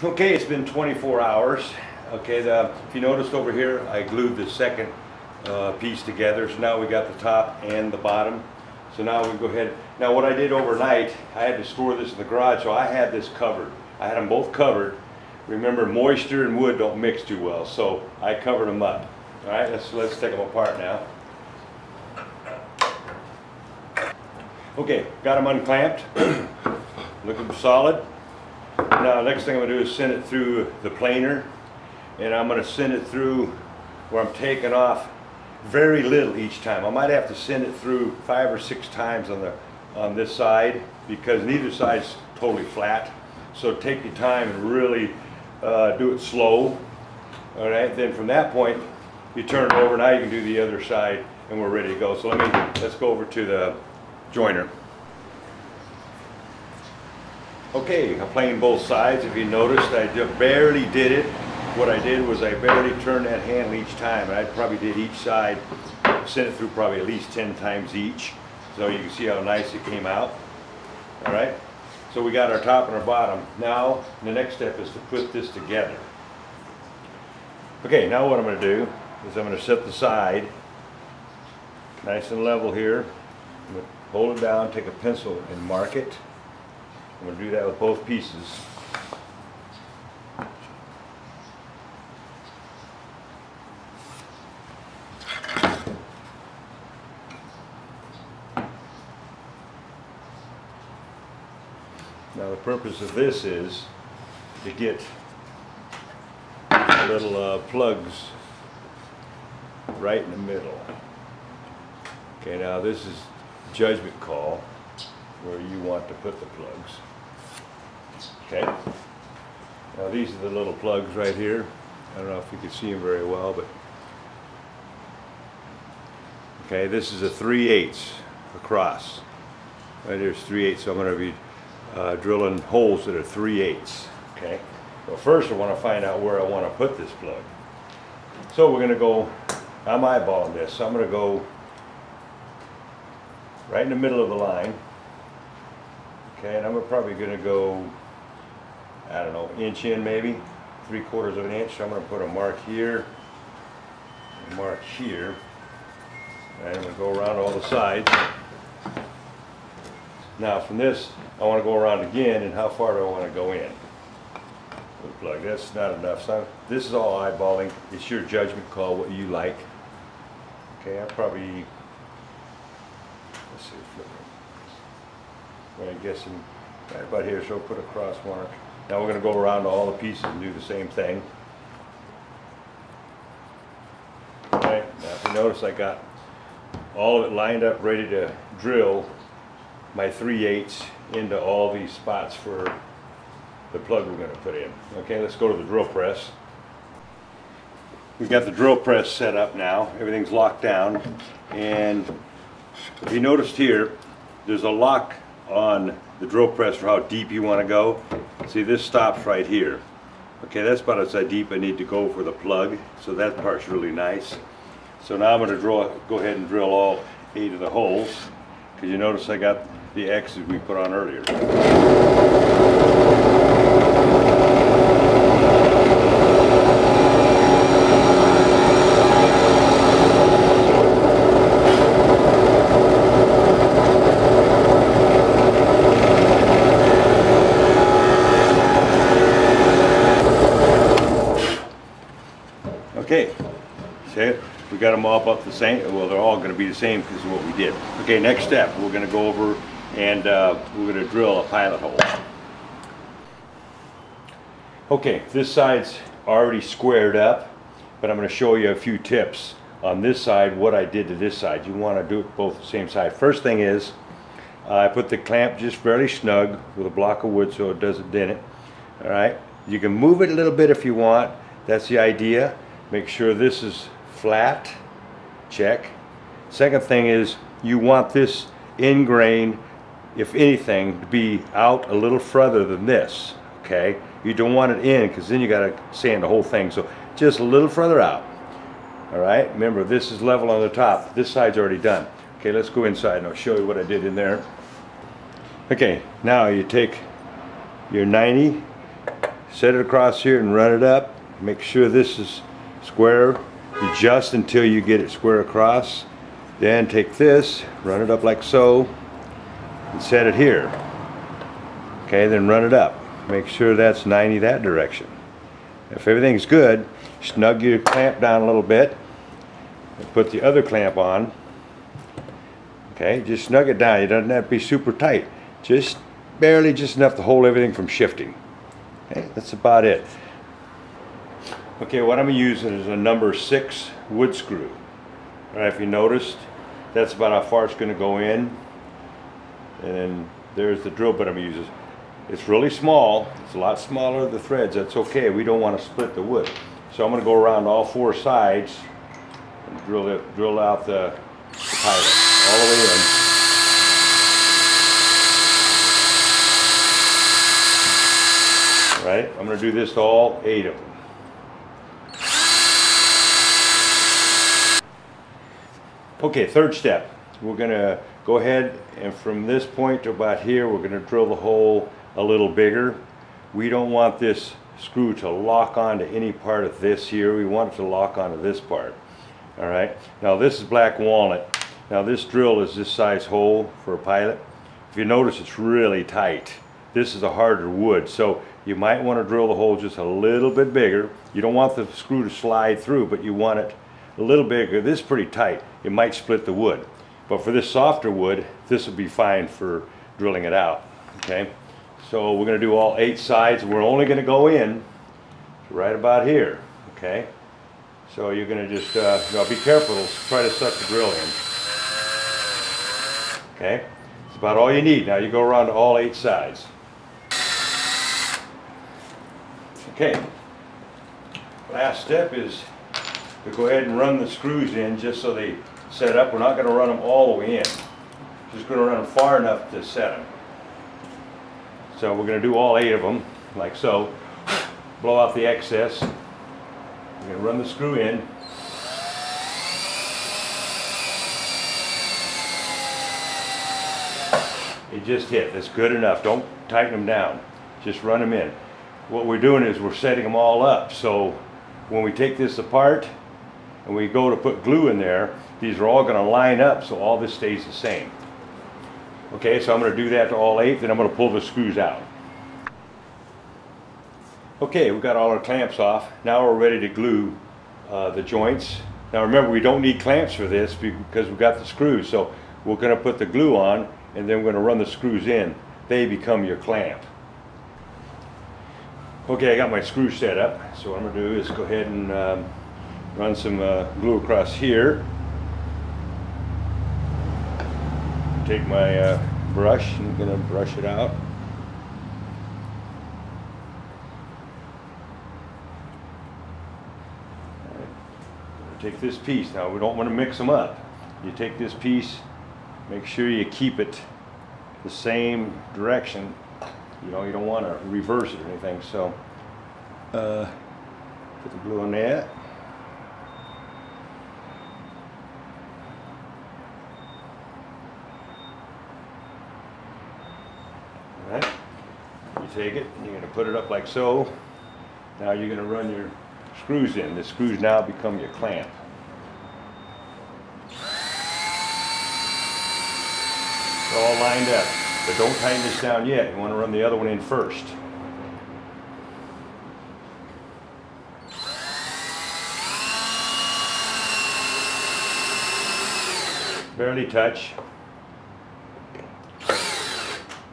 Okay, it's been 24 hours. Okay, if you noticed over here, I glued the second piece together. So now we got the top and the bottom. So now we go ahead. Now what I did overnight, I had to store this in the garage, so I had this covered. I had them both covered. Remember, moisture and wood don't mix too well, so I covered them up. All right, let's take them apart now. Okay, got them unclamped. Looking solid. Now, next thing I'm going to do is send it through the planer, and I'm going to send it through where I'm taking off very little each time. I might have to send it through 5 or 6 times on this side, because neither side's totally flat. So take your time and really do it slow. All right. Then from that point, you turn it over. Now you can do the other side, and we're ready to go. So let's go over to the joiner. Okay, I'm playing both sides. If you noticed, I just barely did it. What I did was I barely turned that handle each time, and I probably did each side, sent it through probably at least 10 times each, so you can see how nice it came out. All right, so we got our top and our bottom. Now the next step is to put this together. Okay, now what I'm going to do is I'm going to set the side nice and level here. I'm going to hold it down, take a pencil and mark it. I'm going to do that with both pieces. Now the purpose of this is to get little plugs right in the middle. Okay, now this is judgment call where you want to put the plugs. Okay, now these are the little plugs right here. I don't know if you can see them very well, but okay, this is a 3/8 across. Right here's 3/8, so I'm going to be drilling holes that are 3/8. Okay, well first I want to find out where I want to put this plug. So we're going to go, I'm eyeballing this, so I'm going to go right in the middle of the line. Okay, and I'm probably going to go, I don't know, inch in maybe, 3/4 of an inch. So I'm going to put a mark here, a mark here, and I'm going to go around all the sides. Now from this, I want to go around again, and how far do I want to go in with the plug? That's not enough. So this is all eyeballing. It's your judgment call, what you like. Okay, I probably, let's see, flip it. I'm guessing right about here, so put a cross mark. Now we're going to go around all the pieces and do the same thing. Okay, now if you notice, I got all of it lined up, ready to drill my 3/8 into all these spots for the plug we're going to put in. Okay, let's go to the drill press. We've got the drill press set up now. Everything's locked down, and if you noticed here, there's a lock on the drill press for how deep you want to go. See, this stops right here. Okay, that's about as deep I need to go for the plug, so that part's really nice. So now I'm going to go ahead and drill all 8 of the holes, because you notice I got the X's we put on earlier. Okay, so we got them all about the same. Well, they're all going to be the same because of what we did. Okay, next step, we're going to go over and we're going to drill a pilot hole. Okay, this side's already squared up, but I'm going to show you a few tips on this side, what I did to this side. You want to do it both the same side. First thing is, I put the clamp just fairly snug with a block of wood so it doesn't dent it. All right, you can move it a little bit if you want. That's the idea. Make sure this is flat, check. Second thing is, you want this end grain, if anything, to be out a little further than this, okay? You don't want it in, because then you got to sand the whole thing, so just a little further out. All right, remember this is level on the top. This side's already done. Okay, let's go inside and I'll show you what I did in there. Okay, now you take your 90, set it across here and run it up. Make sure this is square. Adjust until you get it square across. Then take this, run it up like so, and set it here. Okay, then run it up. Make sure that's 90 that direction. If everything's good, snug your clamp down a little bit and put the other clamp on. Okay, just snug it down. It doesn't have to be super tight. Just barely, just enough to hold everything from shifting. Okay, that's about it. Okay, what I'm using is a number 6 wood screw. All right, if you noticed, that's about how far it's going to go in. And then there's the drill bit I'm using. It's really small. It's a lot smaller than the threads. That's okay. We don't want to split the wood. So I'm going to go around all 4 sides and drill out the pilot all the way in. All right, I'm going to do this to all 8 of them. Okay, third step. We're going to go ahead and from this point to about here, we're going to drill the hole a little bigger. We don't want this screw to lock onto any part of this here. We want it to lock onto this part. All right. Now this is black walnut. Now this drill is this size hole for a pilot. If you notice, it's really tight. This is a harder wood, so you might want to drill the hole just a little bit bigger. You don't want the screw to slide through, but you want it a little bigger. This is pretty tight. It might split the wood. But for this softer wood, this will be fine for drilling it out. Okay, so we're going to do all 8 sides. We're only going to go in right about here. Okay, so you're going to just now be careful. Try to suck the drill in. Okay, it's about all you need. Now you go around to all 8 sides. Okay, last step is to go ahead and run the screws in just so they set up. We're not going to run them all the way in. Just going to run them far enough to set them. So we're going to do all 8 of them, like so. Blow out the excess. We're going to run the screw in. It just hit. That's good enough. Don't tighten them down. Just run them in. What we're doing is we're setting them all up. So when we take this apart and we go to put glue in there, these are all going to line up so all this stays the same. Okay, so I'm going to do that to all 8, then I'm going to pull the screws out. Okay, we've got all our clamps off. Now we're ready to glue the joints. Now remember, we don't need clamps for this because we've got the screws. So we're going to put the glue on and then we're going to run the screws in. They become your clamp. Okay, I got my screw set up. So what I'm going to do is go ahead and run some glue across here. Take my brush and I'm going to brush it out. Take this piece. Now we don't want to mix them up. You take this piece, make sure you keep it the same direction. You know, you don't want to reverse it or anything. So put the glue on that. All right. You take it and you're going to put it up like so. Now you're going to run your screws in. The screws now become your clamp. It's all lined up, but don't tighten this down yet. You want to run the other one in first. Barely touch.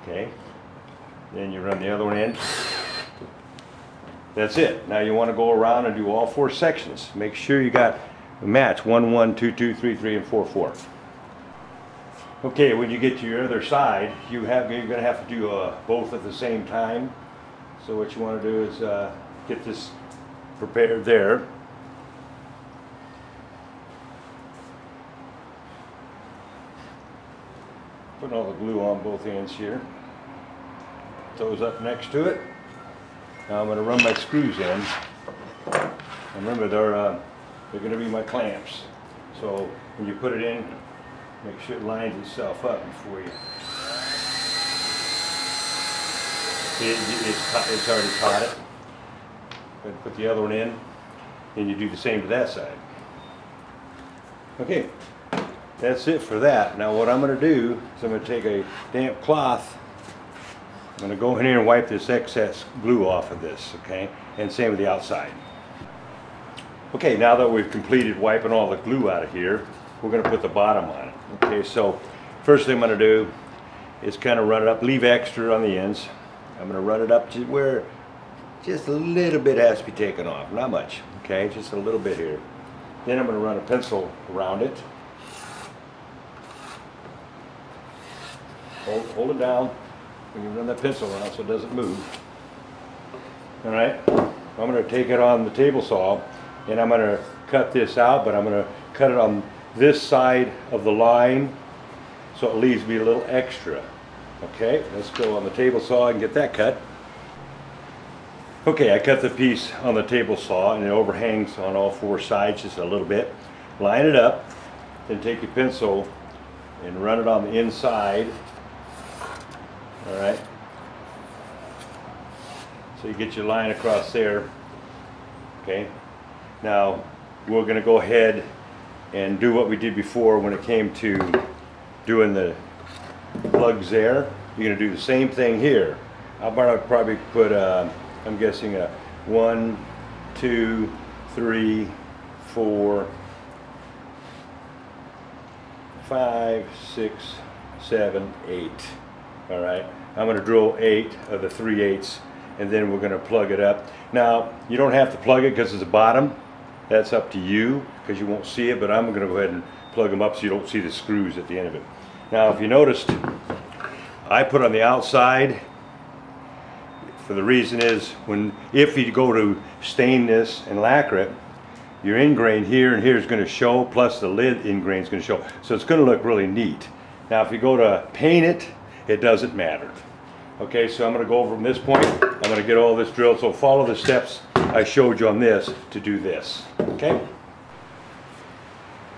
Okay. Then you run the other one in. That's it. Now you want to go around and do all 4 sections. Make sure you got a match 1, 1, 2, 2, 3, 3, and 4, 4. Okay, when you get to your other side, you're going to have to do both at the same time. So what you want to do is get this prepared there. Put all the glue on both ends here. Those up next to it. Now I'm going to run my screws in. And remember, they're going to be my clamps. So when you put it in, make sure it lines itself up before you It's already caught it. Then put the other one in, and you do the same to that side. Okay, that's it for that. Now what I'm going to do is I'm going to take a damp cloth. I'm going to go in here and wipe this excess glue off of this, okay? And same with the outside. Okay, now that we've completed wiping all the glue out of here, we're going to put the bottom on it. Okay, so first thing I'm going to do is kind of run it up, leave extra on the ends. I'm going to run it up to where just a little bit has to be taken off, not much, okay, just a little bit here. Then I'm going to run a pencil around it. Hold it down when you run that pencil around so it doesn't move. All right, I'm going to take it on the table saw and I'm going to cut this out, but I'm going to cut it on this side of the line so it leaves me a little extra. Okay, let's go on the table saw and get that cut. Okay, I cut the piece on the table saw and it overhangs on all four sides just a little bit. Line it up, then take your pencil and run it on the inside. All right, so you get your line across there. Okay, now we're going to go ahead and do what we did before when it came to doing the plugs there. You're going to do the same thing here. I'm going to probably put I'm guessing a 1, 2, 3, 4, 5, 6, 7, 8. All right, I'm going to drill 8 of the 3/8, and then we're going to plug it up. Now you don't have to plug it because it's the bottom. That's up to you because you won't see it, but I'm going to go ahead and plug them up so you don't see the screws at the end of it. Now if you noticed, I put on the outside. For the reason is, if you go to stain this and lacquer it, your ingrain here and here is going to show, plus the lid ingrain is going to show. So it's going to look really neat. Now if you go to paint it, it doesn't matter. Okay, so I'm going to go over from this point. I'm going to get all this drilled. So follow the steps I showed you on this to do this. Okay?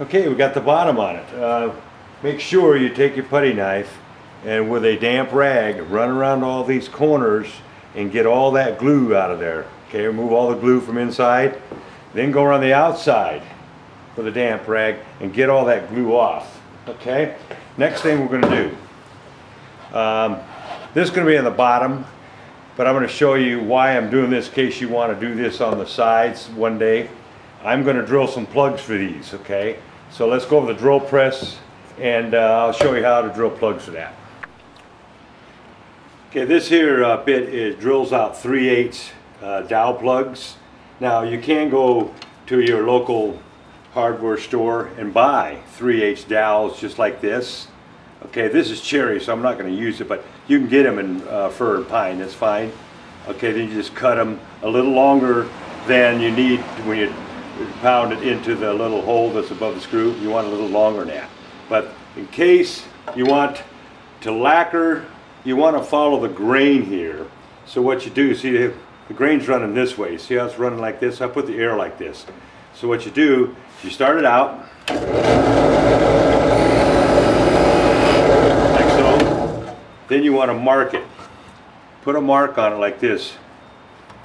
Okay, we got the bottom on it. Make sure you take your putty knife and with a damp rag run around all these corners and get all that glue out of there. Okay, remove all the glue from inside. Then go around the outside with a damp rag and get all that glue off. Okay, next thing we're going to do. This is going to be on the bottom, but I'm going to show you why I'm doing this in case you want to do this on the sides one day. I'm going to drill some plugs for these. Okay, so let's go over the drill press and I'll show you how to drill plugs for that. Okay, this here bit drills out 3/8 dowel plugs. Now you can go to your local hardware store and buy 3/8 dowels just like this. Okay, this is cherry, so I'm not going to use it, but you can get them in fir and pine, that's fine. Okay, then you just cut them a little longer than you need when you pound it into the little hole that's above the screw. You want a little longer than that. But in case you want to lacquer, you want to follow the grain here. So what you do, see the grain's running this way. See how it's running like this? I put the air like this. So what you do, you start it out like so. Then you want to mark it. Put a mark on it like this.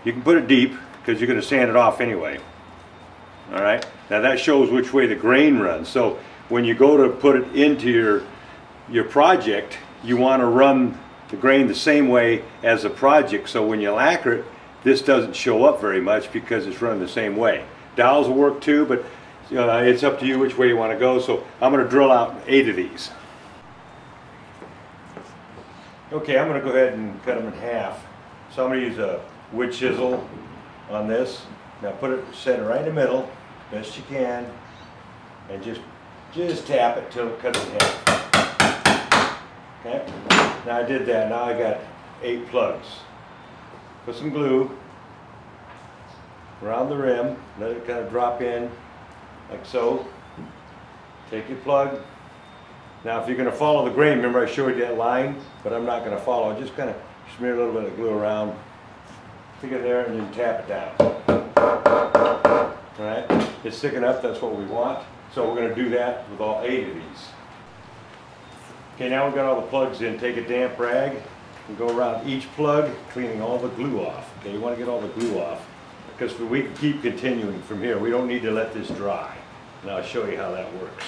You can put it deep because you're going to sand it off anyway. All right. Now that shows which way the grain runs. So when you go to put it into your project, you want to run the grain the same way as the project, so when you lacquer it, this doesn't show up very much because it's running the same way. Dowels will work too, but it's up to you which way you want to go. So I'm going to drill out 8 of these. Okay, I'm going to go ahead and cut them in half. So I'm going to use a wood chisel on this. Now put it, set it right in the middle, best you can, and just tap it till it cuts in half. Okay. Now I did that. Now I got 8 plugs. Put some glue around the rim. Let it kind of drop in like so. Take your plug. Now if you're going to follow the grain, remember I showed you that line, but I'm not going to follow. Just kind of smear a little bit of glue around. Stick it there and then tap it down. Alright, it's sticking up, that's what we want. So we're going to do that with all 8 of these. Okay, now we've got all the plugs in. Take a damp rag and go around each plug, cleaning all the glue off. Okay, you want to get all the glue off because we can keep continuing from here. We don't need to let this dry. And I'll show you how that works.